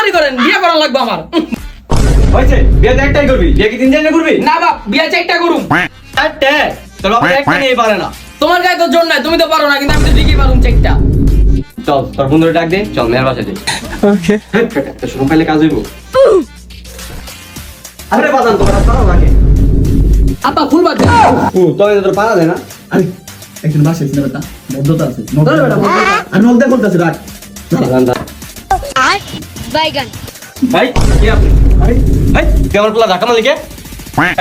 তাড়াতাড়ি করেন, বিয়ে করা লাগবে আমার। হয়েছে, বিয়ে তো একটাই করবি, বিয়ে কি 3 জনে করবি? না বাপ, বিয়ে 4টা করুম। চারটে, তোর বাবা একটা নিয়ে পারে না। তোমার গায়ে তো জোর নাই, তুমি তো পারো না, কিন্তু আমি তো ঠিকই পারুম 4টা। চল তোর বন্ধুরে ডাক দে, চল মেয়ের বাসায় যাই। ওকে তো শুরু পাইলে কাজ হইব। আরে বাদান তোর হাত পারো নাকি? আপা খুলবা দে। তবে তোর পারা যায় না। আরে একজন বাসে আছে না বেটা, ভদ্রতা আছে। আমি নক দিয়ে বলতেছি রাখ। বাইগান ভাই কি আপনি? ভাই তুই আমার পোলা ধাক্কা মারলি কে?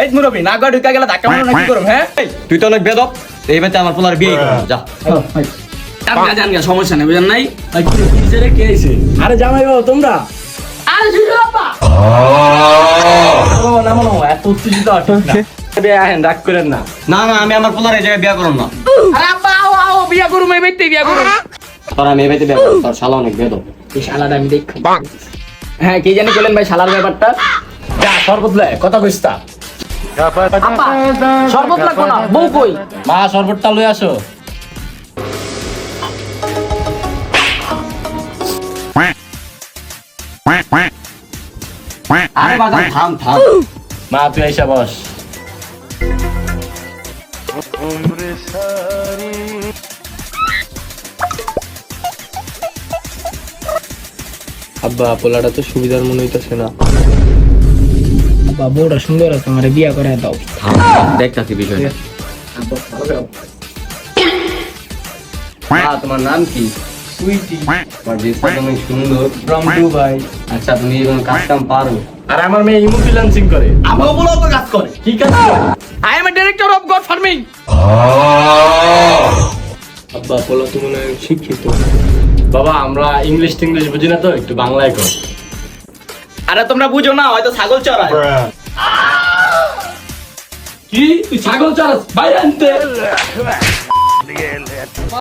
এই মুরব্বি, না গা ঢুকা গেলে ধাক্কা মারো না কি করব? হ্যাঁ, এই, তুই তো অনেক বেদব, এই বাচ্চা আমার পোলার বিয়ে করবো, যা। ভাই আপনি জান গা, সমস্যা নেই, বুঝেন নাই? ভাই কি কিসে রে কে আইছে? আরে জামাই বাবা তোমরা? আরে শুনো আপা, ও না মানো এত উত্তেজিত আছো না। বিয়ে আহেন, রাগ করেন না। না না, আমি আমার পোলার এই জায়গায় বিয়ে করব না। আরে আপা আও আও, বিয়ে করুম, এই বাইতে বিয়ে করুম। তোর আমি এই বাড়িতে বিয়ে করব, তোর শালা অনেক বেদব। এই শালাটা আমি দেখ। হ্যাঁ, কি জানি বলেন ভাই শালার ব্যাপারটা? যা শরবত লে, কথা কইস্তা। আপা শরবত লাগবো না, বউ কই? মা শরবতটা লই আসো। আরে বাদান থাম থাম। মা তুই আইসা বস। আব্বা পোলাটা তো সুবিধার মনে হইতাছে না। আপা বউটা সুন্দর আছে, আমারে বিয়ে করে দাও। দেখতাছি বিষয়টা। তোমার নাম কি? সুইটি তোমার জিনিসটা তুমি সুন্দর। From Dubai. আচ্ছা, তুমি এখন কাজ কাম পারো? আর আমার মেয়ে ইমো ফ্রিল্যান্সিং করে। আমার বলো তো কাজ করে। কি কাজ করে? I M A director of god farming. আব্বা পোলা তো মনে হয় শিক্ষিত। বাবা আমরা ইংলিশ টিংলিশ বুঝি না, তো একটু বাংলায় কর। আরে তোমরা বুঝো না, হয়তো ছাগল চড়ায়। কি তুই ছাগল চড়াস? বাইরে আনতে